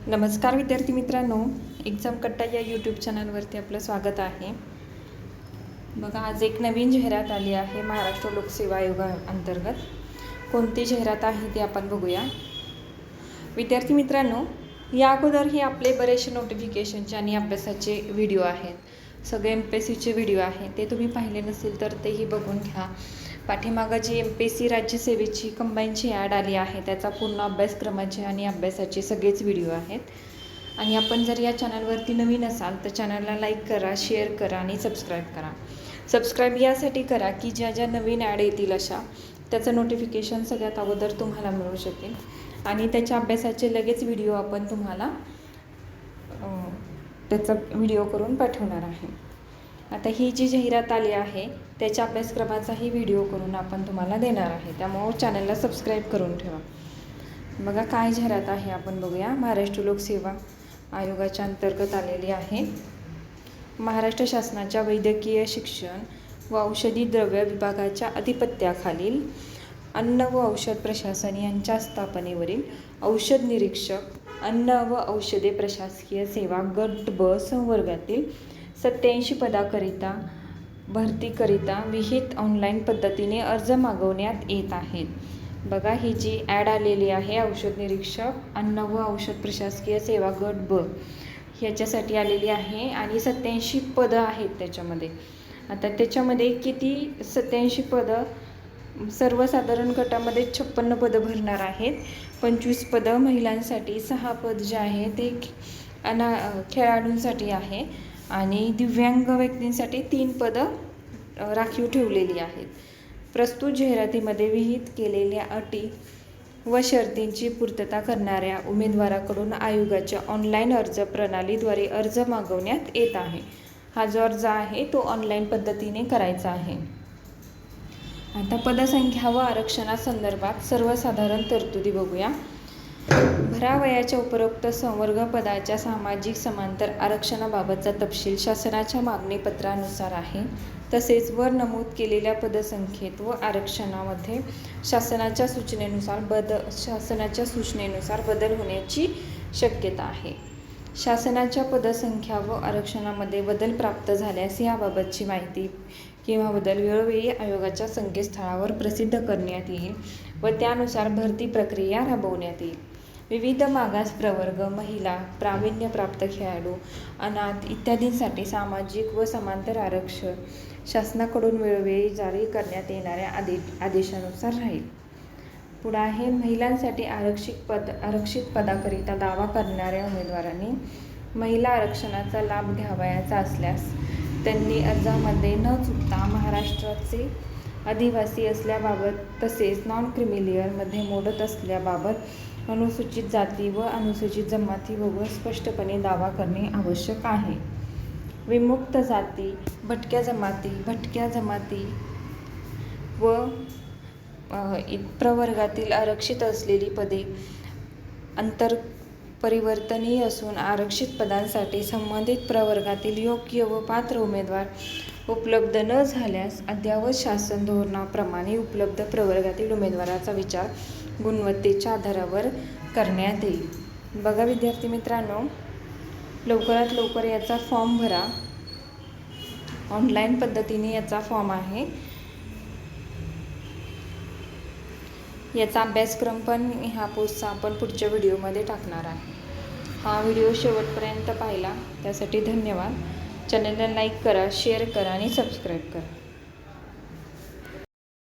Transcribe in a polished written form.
नमस्कार विद्यार्थी मित्रांनो, एक्झाम कट्टा या यूट्यूब चॅनलवरती आपलं स्वागत आहे. बघा, आज एक नवीन जाहिरात आली आहे महाराष्ट्र लोकसेवा आयोगाअंतर्गत. कोणती जाहिरात आहे ते आपण बघूया. विद्यार्थी मित्रांनो, या अगोदरही आपले बरेचसे नोटिफिकेशनचे आणि अभ्यासाचे व्हिडिओ आहेत. सगळे MPSCचे व्हिडिओ आहेत, ते तुम्ही पाहिले नसेल तर तेही बघून घ्या. पाठीमागं जी MPSC राज्यसेवेची कंबाईनची ॲड आली आहे त्याचा पूर्ण अभ्यासक्रमाचे आणि अभ्यासाचे सगळेच व्हिडिओ आहेत. आणि आपण जर या चॅनलवरती नवीन असाल तर चॅनलला लाईक करा, शेअर करा आणि सबस्क्राईब करा. सबस्क्राईब यासाठी करा की ज्या ज्या नवीन ॲड येतील अशा त्याचं नोटिफिकेशन सगळ्यात अगोदर तुम्हाला मिळू शकेल. आणि त्याच्या अभ्यासाचे लगेच व्हिडिओ आपण तुम्हाला त्याचा व्हिडिओ करून पाठवणार आहे. आता ही जी जाहिरात आली आहे त्याच्या अभ्यासक्रमाचाही व्हिडिओ करून आपण तुम्हाला देणार आहे, त्यामुळे चॅनलला सबस्क्राईब करून ठेवा. बघा, काय जाहिरात आहे आपण बघूया. महाराष्ट्र लोकसेवा आयोगाच्या अंतर्गत आलेली आहे. महाराष्ट्र शासनाच्या वैद्यकीय शिक्षण व औषधी द्रव्य विभागाच्या अधिपत्याखालील अन्न व औषध प्रशासन यांच्या स्थापनेवरील औषध निरीक्षक, अन्न व औषधे प्रशासकीय सेवा गट ब संवर्गातील 87 पदाकरिता भरतीकरिता विहित ऑनलाईन पद्धतीने अर्ज मागवण्यात येत आहेत. बघा, ही जी ॲड आलेली आहे औषध निरीक्षक, अन्न व औषध प्रशासकीय सेवा गट ब ह्याच्यासाठी आलेली आहे. आणि 87 पदं आहेत त्याच्यामध्ये. आता त्याच्यामध्ये किती 87 पदं, सर्वसाधारण गटामध्ये 56 पदं भरणार आहेत. 25 पदं महिलांसाठी, 6 पद जे आहे ते खेळाडूंसाठी आहे. आणि दिव्यांग व्यक्तींसाठी 3 पदं राखीव ठेवलेली आहेत. प्रस्तुत जाहिरातीमध्ये विहित केलेल्या अटी व शर्तींची पूर्तता करणाऱ्या उमेदवाराकडून आयोगाच्या ऑनलाईन अर्ज प्रणालीद्वारे अर्ज मागवण्यात येत आहे. हा जो अर्ज आहे तो ऑनलाईन पद्धतीने करायचा आहे. आता पदसंख्या व आरक्षणासंदर्भात सर्वसाधारण तरतुदी बघूया. भरावयाच्या उपरोक्त संवर्ग पदाच्या सामाजिक समांतर आरक्षणाबाबतचा तपशील शासनाच्या मागणीपत्रानुसार आहे. तसेच वर नमूद केलेल्या पदसंख्येत व आरक्षणामध्ये शासनाच्या सूचनेनुसार बदल होण्याची शक्यता आहे. शासनाच्या पदसंख्या व आरक्षणामध्ये बदल प्राप्त झाल्यास याबाबतची माहिती किंवा बदल वेळोवेळी आयोगाच्या संकेतस्थळावर प्रसिद्ध करण्यात येईल व त्यानुसार भरती प्रक्रिया राबवण्यात येईल. विविध मागास प्रवर्ग, महिला, प्रावीण्यप्राप्त खेळाडू, अनाथ इत्यादींसाठी सामाजिक व समांतर आरक्षण शासनाकडून वेळोवेळी जारी करण्यात येणाऱ्या आदेशानुसार राहील. पुढे आहे महिलांसाठी आरक्षित पदाकरिता दावा करणाऱ्या उमेदवारांनी महिला आरक्षणाचा लाभ घ्यावयाचा असल्यास त्यांनी अर्जामध्ये न चुकता महाराष्ट्राचे आदिवासी असल्याबाबत तसेच नॉन क्रिमिलियरमध्ये मोडत असल्याबाबत अनुसूचित जाती व अनुसूचित जमाती व स्पष्टपणे दावा करणे आवश्यक आहे. विमुक्त जाती, भटक्या जमाती व प्रवर्गातील आरक्षित असलेली पदे परिवर्तनीय असून आरक्षित पदांसाठी संबंधित प्रवर्गातील योग्य व पात्र उमेदवार उपलब्ध न झाल्यास अद्ययावत शासन धोरणाप्रमाणे उपलब्ध प्रवर्गातील उमेदवाराचा विचार गुणवत्तेच्या आधारावर करण्यात येईल. बघा विद्यार्थी मित्रांनो, लवकरात लवकर याचा फॉर्म भरा. ऑनलाईन पद्धतीने याचा फॉर्म आहे. याचा अभ्यासक्रम पण ह्या पोस्टचा आपण पुढच्या व्हिडिओमध्ये टाकणार आहे. हा व्हिडिओ शेवटपर्यंत पाहिला त्यासाठी धन्यवाद. चॅनलला लाईक करा, शेअर करा आणि सबस्क्राईब करा.